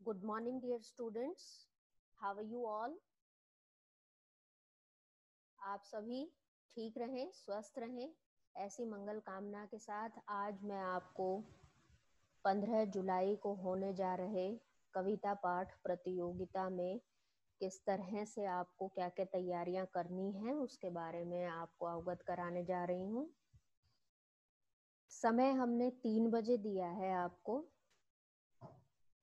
Good morning, dear students. How are you all? आप सभी ठीक रहें, स्वस्थ रहें, ऐसी मंगल कामना के साथ आज मैं आपको 15 जुलाई को होने जा रहे कविता पाठ प्रतियोगिता में किस तरह से आपको क्या क्या तैयारियां करनी हैं उसके बारे में आपको अवगत कराने जा रही हूँ। समय हमने 3 बजे दिया है आपको।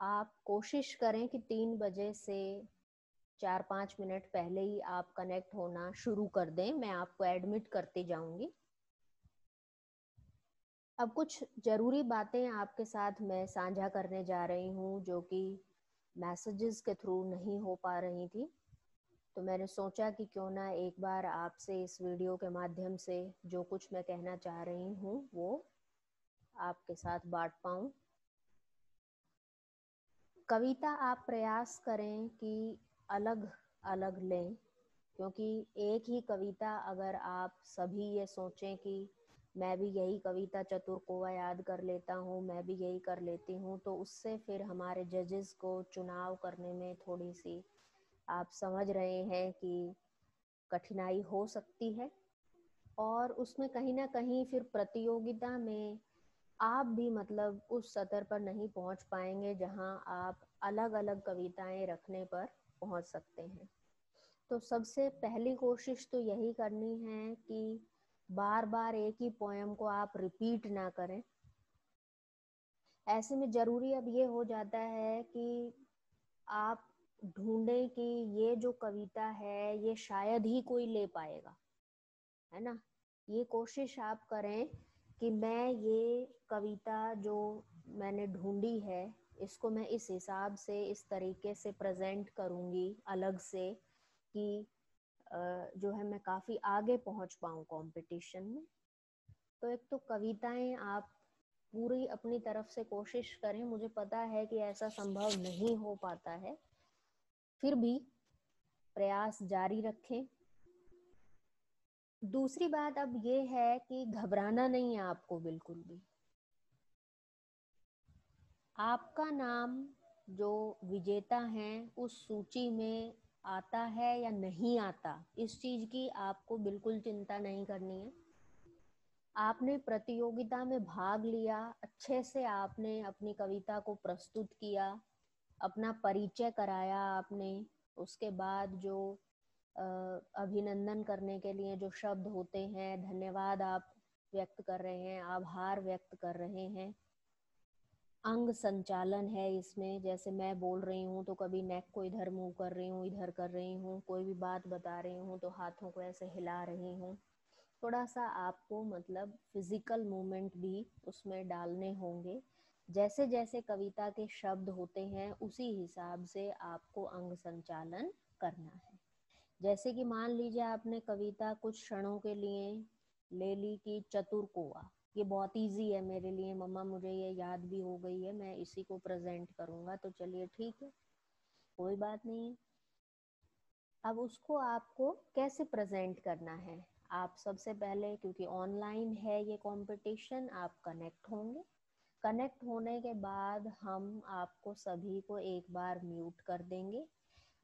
आप कोशिश करें कि 3 बजे से 4-5 मिनट पहले ही आप कनेक्ट होना शुरू कर दें। मैं आपको एडमिट करते जाऊंगी। अब कुछ जरूरी बातें आपके साथ मैं साझा करने जा रही हूँ जो कि मैसेजेस के थ्रू नहीं हो पा रही थी, तो मैंने सोचा कि क्यों ना एक बार आपसे इस वीडियो के माध्यम से जो कुछ मैं कहना चाह रही हूँ वो आपके साथ बांट पाऊँ। कविता आप प्रयास करें कि अलग अलग लें, क्योंकि एक ही कविता अगर आप सभी ये सोचें कि मैं भी यही कविता चतुर कोवा याद कर लेता हूँ, मैं भी यही कर लेती हूँ, तो उससे फिर हमारे जजेस को चुनाव करने में थोड़ी सी आप समझ रहे हैं कि कठिनाई हो सकती है। और उसमें कहीं ना कहीं फिर प्रतियोगिता में आप भी मतलब उस स्तर पर नहीं पहुंच पाएंगे जहां आप अलग अलग कविताएं रखने पर पहुंच सकते हैं। तो सबसे पहली कोशिश तो यही करनी है कि बार बार एक ही पोयम को आप रिपीट ना करें। ऐसे में जरूरी अब ये हो जाता है कि आप ढूंढें कि ये जो कविता है ये शायद ही कोई ले पाएगा, है ना। ये कोशिश आप करें कि मैं ये कविता जो मैंने ढूंढी है इसको मैं इस हिसाब से इस तरीके से प्रेजेंट करूंगी अलग से कि जो है मैं काफी आगे पहुंच पाऊं कंपटीशन में। तो एक तो कविताएं आप पूरी अपनी तरफ से कोशिश करें। मुझे पता है कि ऐसा संभव नहीं हो पाता है, फिर भी प्रयास जारी रखें। दूसरी बात अब ये है कि घबराना नहीं है आपको बिल्कुल भी। आपका नाम जो विजेता हैं उस सूची में आता है या नहीं आता, इस चीज की आपको बिल्कुल चिंता नहीं करनी है। आपने प्रतियोगिता में भाग लिया, अच्छे से आपने अपनी कविता को प्रस्तुत किया, अपना परिचय कराया आपने, उसके बाद जो अभिनंदन करने के लिए जो शब्द होते हैं, धन्यवाद आप व्यक्त कर रहे हैं, आभार व्यक्त कर रहे हैं, अंग संचालन है इसमें, जैसे मैं बोल रही हूँ तो कभी नेक को इधर मूव कर रही हूँ, इधर कर रही हूँ, कोई भी बात बता रही हूँ तो हाथों को ऐसे हिला रही हूँ। थोड़ा सा आपको मतलब फिजिकल मूवमेंट भी उसमें डालने होंगे। जैसे जैसे कविता के शब्द होते हैं उसी हिसाब से आपको अंग संचालन करना है। जैसे कि मान लीजिए आपने कविता कुछ क्षणों के लिए ले ली कि चतुर कोवा, ये बहुत इजी है मेरे लिए मम्मा, मुझे ये याद भी हो गई है, मैं इसी को प्रेजेंट करूंगा, तो चलिए ठीक है, कोई बात नहीं है। अब उसको आपको कैसे प्रेजेंट करना है, आप सबसे पहले, क्योंकि ऑनलाइन है ये कंपटीशन, आप कनेक्ट होंगे। कनेक्ट होने के बाद हम आपको सभी को एक बार म्यूट कर देंगे।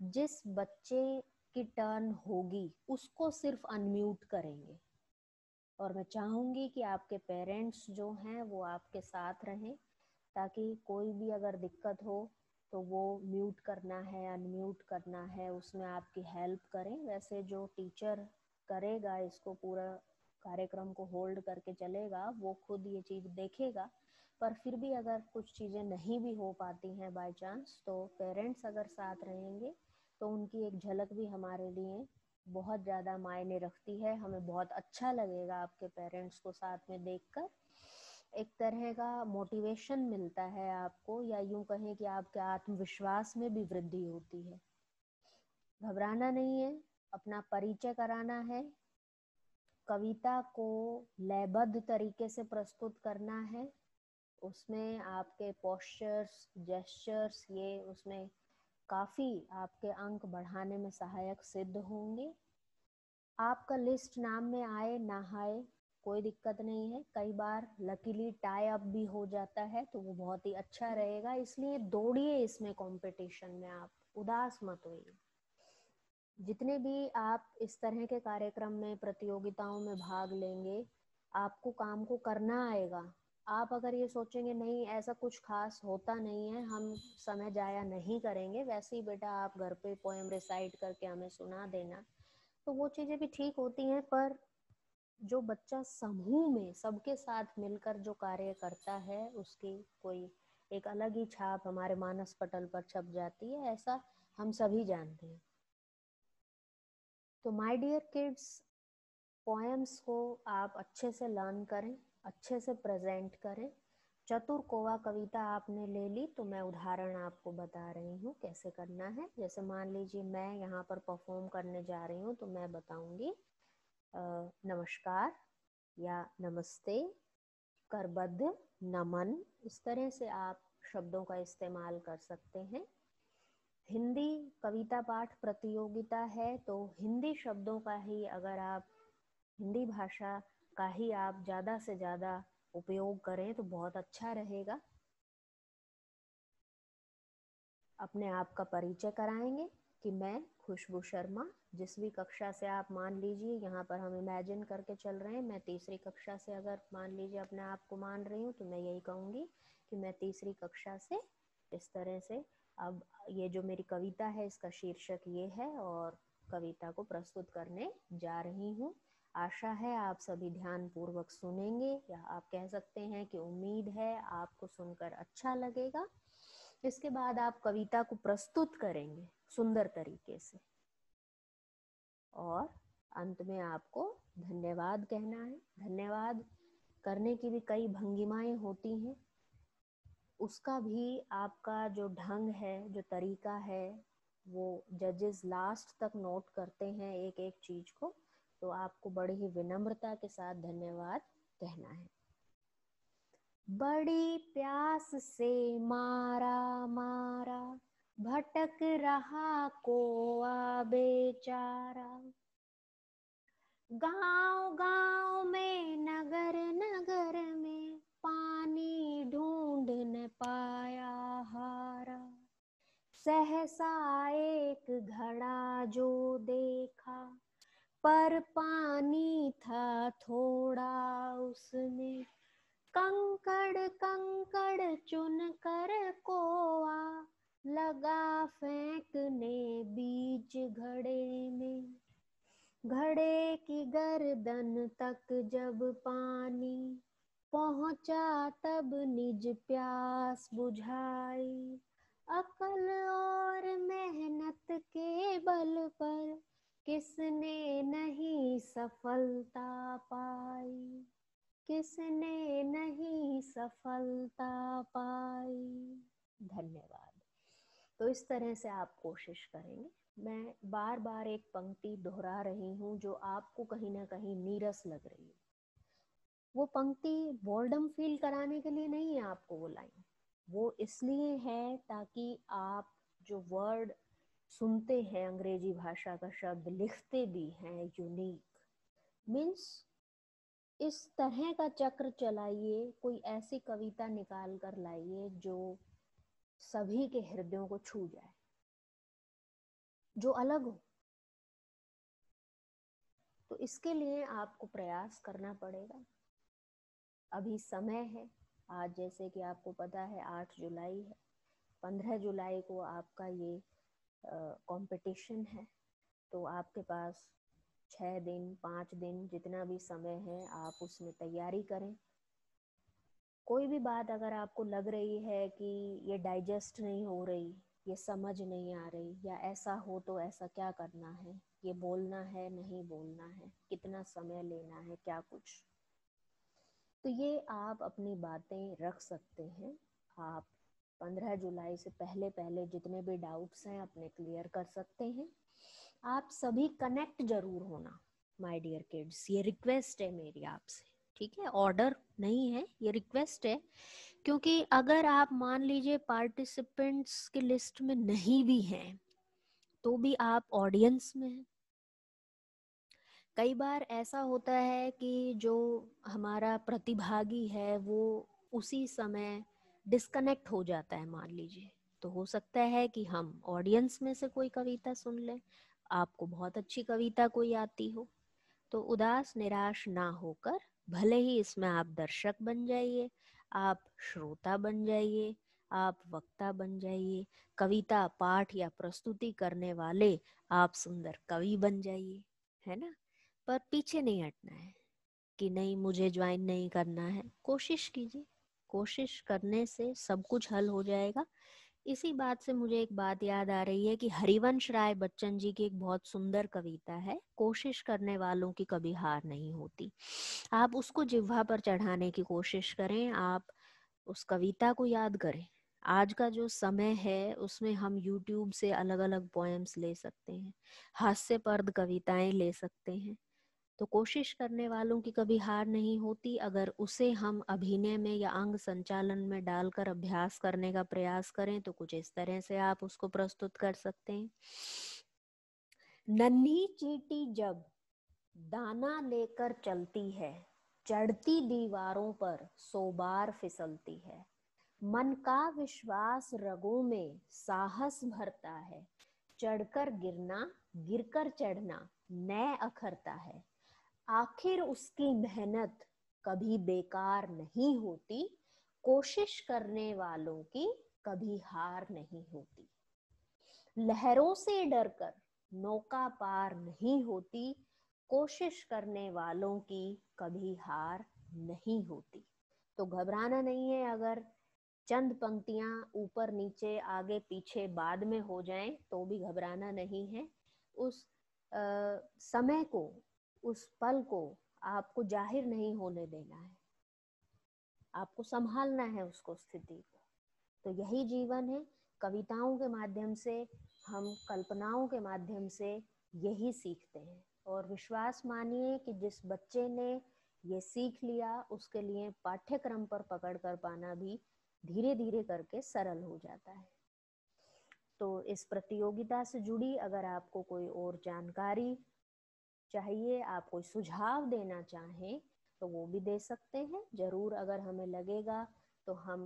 जिस बच्चे की टर्न होगी उसको सिर्फ अनम्यूट करेंगे, और मैं चाहूंगी कि आपके पेरेंट्स जो हैं वो आपके साथ रहें, ताकि कोई भी अगर दिक्कत हो तो वो म्यूट करना है अनम्यूट करना है उसमें आपकी हेल्प करें। वैसे जो टीचर करेगा इसको पूरा कार्यक्रम को होल्ड करके चलेगा वो खुद ये चीज़ देखेगा, पर फिर भी अगर कुछ चीज़ें नहीं भी हो पाती हैं बाय चांस, तो पेरेंट्स अगर साथ रहेंगे तो उनकी एक झलक भी हमारे लिए बहुत ज़्यादा मायने रखती है। हमें बहुत अच्छा लगेगा आपके पेरेंट्स को साथ में देखकर, एक तरह का मोटिवेशन मिलता है आपको, या यूं कहें कि आपके आत्मविश्वास में भी वृद्धि होती है। घबराना नहीं है, अपना परिचय कराना है, कविता को लयबद्ध तरीके से प्रस्तुत करना है, उसमें आपके पोस्चर्स जेस्चर्स ये उसमें काफ़ी आपके अंक बढ़ाने में सहायक सिद्ध होंगे। आपका लिस्ट नाम में आए ना आए कोई दिक्कत नहीं है। कई बार लकीली टाई अप भी हो जाता है तो वो बहुत ही अच्छा रहेगा, इसलिए दौड़िए इसमें, कंपटीशन में आप उदास मत होइए। जितने भी आप इस तरह के कार्यक्रम में, प्रतियोगिताओं में भाग लेंगे, आपको काम को करना आएगा। आप अगर ये सोचेंगे नहीं ऐसा कुछ खास होता नहीं है, हम समय जाया नहीं करेंगे, वैसे ही बेटा आप घर पे पोएम रिसाइट करके हमें सुना देना, तो वो चीज़ें भी ठीक होती हैं। पर जो बच्चा समूह में सबके साथ मिलकर जो कार्य करता है, उसकी कोई एक अलग ही छाप हमारे मानस पटल पर छप जाती है, ऐसा हम सभी जानते हैं। तो माय डियर किड्स, पोएम्स को आप अच्छे से लर्न करें, अच्छे से प्रेजेंट करें। चतुर कोवा कविता आपने ले ली, तो मैं उदाहरण आपको बता रही हूँ कैसे करना है। जैसे मान लीजिए मैं यहाँ पर परफॉर्म करने जा रही हूँ, तो मैं बताऊंगी नमस्कार या नमस्ते, करबद्ध, नमन, इस तरह से आप शब्दों का इस्तेमाल कर सकते हैं। हिंदी कविता पाठ प्रतियोगिता है, तो हिंदी शब्दों का ही अगर आप, हिंदी भाषा का ही आप ज़्यादा से ज़्यादा उपयोग करें तो बहुत अच्छा रहेगा। अपने आप का परिचय कराएंगे कि मैं खुशबू शर्मा, जिस भी कक्षा से आप, मान लीजिए यहाँ पर हम इमेजिन करके चल रहे हैं, मैं तीसरी कक्षा से अगर मान लीजिए अपने आप को मान रही हूँ, तो मैं यही कहूँगी कि मैं तीसरी कक्षा से इस तरह से, अब ये जो मेरी कविता है इसका शीर्षक ये है और कविता को प्रस्तुत करने जा रही हूँ। आशा है आप सभी ध्यान पूर्वक सुनेंगे, या आप कह सकते हैं कि उम्मीद है आपको सुनकर अच्छा लगेगा। इसके बाद आप कविता को प्रस्तुत करेंगे सुंदर तरीके से, और अंत में आपको धन्यवाद कहना है। धन्यवाद करने की भी कई भंगिमाएं होती हैं, उसका भी आपका जो ढंग है, जो तरीका है, वो जजेस लास्ट तक नोट करते हैं एक एक चीज को, तो आपको बड़ी ही विनम्रता के साथ धन्यवाद कहना है। बड़ी प्यास से मारा मारा भटक रहा कोआ बेचारा, गांव गांव में नगर नगर में पानी ढूंढ न पाया हारा। सहसा एक घड़ा जो देखा, पर पानी था थोड़ा उसमें। कंकड़ कंकड़ चुन कर कोआ लगा फेंकने बीच घड़े में। घड़े की गर्दन तक जब पानी पहुंचा, तब निज प्यास बुझाई। अकल और मेहनत के बल पर किसने नहीं सफलता पाई, किसने नहीं सफलता पाई। धन्यवाद। तो इस तरह से आप कोशिश करेंगे। मैं बार बार एक पंक्ति दोहरा रही हूँ जो आपको कहीं ना कहीं नीरस लग रही है। वो पंक्ति बोर्डम फील कराने के लिए नहीं है आपको वो लाइन, वो इसलिए है ताकि आप जो वर्ड सुनते हैं, अंग्रेजी भाषा का शब्द लिखते भी हैं यूनिक, मीन्स इस तरह का चक्र चलाइए, कोई ऐसी कविता निकाल कर लाइए जो सभी के हृदयों को छू जाए, जो अलग हो। तो इसके लिए आपको प्रयास करना पड़ेगा। अभी समय है, आज जैसे कि आपको पता है 8 जुलाई है, 15 जुलाई को आपका ये कंपटीशन है, तो आपके पास 6 दिन 5 दिन जितना भी समय है आप उसमें तैयारी करें। कोई भी बात अगर आपको लग रही है कि ये डाइजेस्ट नहीं हो रही, ये समझ नहीं आ रही, या ऐसा हो तो ऐसा क्या करना है, ये बोलना है नहीं बोलना है, कितना समय लेना है, क्या कुछ, तो ये आप अपनी बातें रख सकते हैं। आप 15 जुलाई से पहले पहले जितने भी डाउट्स हैं अपने क्लियर कर सकते हैं। आप सभी कनेक्ट जरूर होना माय डियर किड्स, ये रिक्वेस्ट है मेरी आपसे, ठीक है? ऑर्डर नहीं है, ये रिक्वेस्ट है। क्योंकि अगर आप मान लीजिए पार्टिसिपेंट्स की लिस्ट में नहीं भी हैं, तो भी आप ऑडियंस में हैं, कई बार ऐसा होता है कि जो हमारा प्रतिभागी है वो उसी समय डिस्कनेक्ट हो जाता है, मान लीजिए। तो हो सकता है कि हम ऑडियंस में से कोई कविता सुन लें, आपको बहुत अच्छी कविता कोई आती हो, तो उदास निराश ना होकर भले ही इसमें आप दर्शक बन जाइए, आप श्रोता बन जाइए, आप वक्ता बन जाइए, कविता पाठ या प्रस्तुति करने वाले आप सुंदर कवि बन जाइए, है ना। पर पीछे नहीं हटना है कि नहीं मुझे ज्वाइन नहीं करना है। कोशिश कीजिए, कोशिश करने से सब कुछ हल हो जाएगा। इसी बात से मुझे एक बात याद आ रही है कि हरिवंश राय बच्चन जी की एक बहुत सुंदर कविता है, कोशिश करने वालों की कभी हार नहीं होती। आप उसको जिह्वा पर चढ़ाने की कोशिश करें, आप उस कविता को याद करें। आज का जो समय है उसमें हम YouTube से अलग अलग पोएम्स ले सकते हैं, हास्यपर्द कविताएं ले सकते हैं। तो कोशिश करने वालों की कभी हार नहीं होती। अगर उसे हम अभिनय में या अंग संचालन में डालकर अभ्यास करने का प्रयास करें तो कुछ इस तरह से आप उसको प्रस्तुत कर सकते हैं। नन्ही चींटी जब दाना लेकर चलती है, चढ़ती दीवारों पर 100 बार फिसलती है। मन का विश्वास रगों में साहस भरता है, चढ़कर गिरना गिरकर चढ़ना नए अखरता है। आखिर उसकी मेहनत कभी बेकार नहीं होती, कोशिश करने वालों की कभी हार नहीं होती। लहरों से डरकर नौका पार नहीं होती, कोशिश करने वालों की कभी हार नहीं होती। तो घबराना नहीं है, अगर चंद पंक्तियां ऊपर नीचे आगे पीछे बाद में हो जाएं तो भी घबराना नहीं है। उस समय को, उस पल को आपको जाहिर नहीं होने देना है, आपको संभालना है उसको, स्थिति को। तो यही जीवन है। कविताओं के माध्यम से, हम कल्पनाओं के माध्यम से यही सीखते हैं। और विश्वास मानिए कि जिस बच्चे ने ये सीख लिया उसके लिए पाठ्यक्रम पर पकड़ कर पाना भी धीरे धीरे करके सरल हो जाता है। तो इस प्रतियोगिता से जुड़ी अगर आपको कोई और जानकारी चाहिए, आप कोई सुझाव देना चाहें तो वो भी दे सकते हैं जरूर। अगर हमें लगेगा तो हम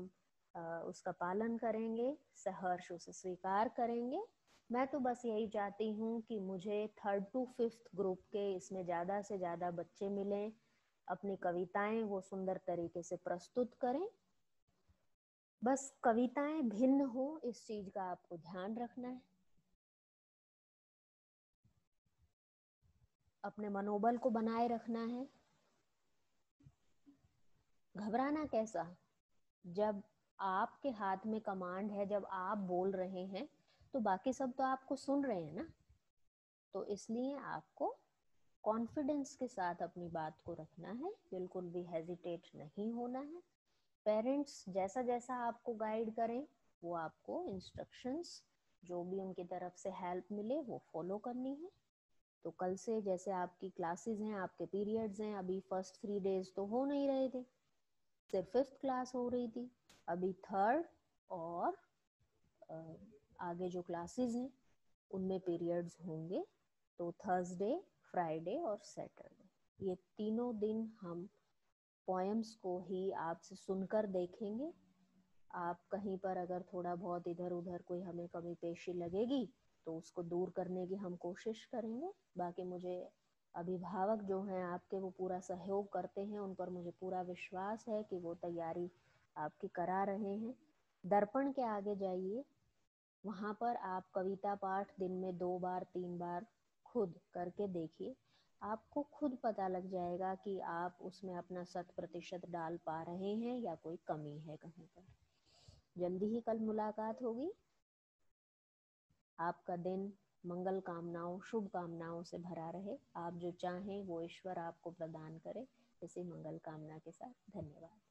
उसका पालन करेंगे, सहर्ष उसे स्वीकार करेंगे। मैं तो बस यही चाहती हूँ कि मुझे 3rd to 5th ग्रुप के इसमें ज़्यादा से ज़्यादा बच्चे मिलें, अपनी कविताएं वो सुंदर तरीके से प्रस्तुत करें। बस कविताएं भिन्न हो, इस चीज का आपको ध्यान रखना है। अपने मनोबल को बनाए रखना है। घबराना कैसा, जब आपके हाथ में कमांड है, जब आप बोल रहे हैं तो बाकी सब तो आपको सुन रहे हैं ना। तो इसलिए आपको कॉन्फिडेंस के साथ अपनी बात को रखना है, बिल्कुल भी हेजिटेट नहीं होना है। पेरेंट्स जैसा जैसा आपको गाइड करें वो आपको इंस्ट्रक्शंस, जो भी उनकी तरफ से हेल्प मिले वो फॉलो करनी है। तो कल से जैसे आपकी क्लासेस हैं, आपके पीरियड्स हैं, अभी फर्स्ट 3 डेज तो हो नहीं रहे थे, सिर्फ 5th क्लास हो रही थी। अभी 3rd और आगे जो क्लासेस हैं उनमें पीरियड्स होंगे। तो थर्सडे, फ्राइडे और सैटरडे, ये तीनों दिन हम पोएम्स को ही आपसे सुनकर देखेंगे। आप कहीं पर अगर थोड़ा बहुत इधर उधर कोई हमें कमी पेशी लगेगी तो उसको दूर करने की हम कोशिश करेंगे। बाकी मुझे अभिभावक जो हैं आपके वो पूरा सहयोग करते हैं, उन पर मुझे पूरा विश्वास है कि वो तैयारी आपकी करा रहे हैं। दर्पण के आगे जाइए, वहाँ पर आप कविता पाठ दिन में 2 बार 3 बार खुद करके देखिए। आपको खुद पता लग जाएगा कि आप उसमें अपना 100% डाल पा रहे हैं या कोई कमी है कहीं पर। जल्दी ही कल मुलाकात होगी। आपका दिन मंगल कामनाओं, शुभ कामनाओं से भरा रहे। आप जो चाहें वो ईश्वर आपको प्रदान करे। इसी मंगल कामना के साथ धन्यवाद।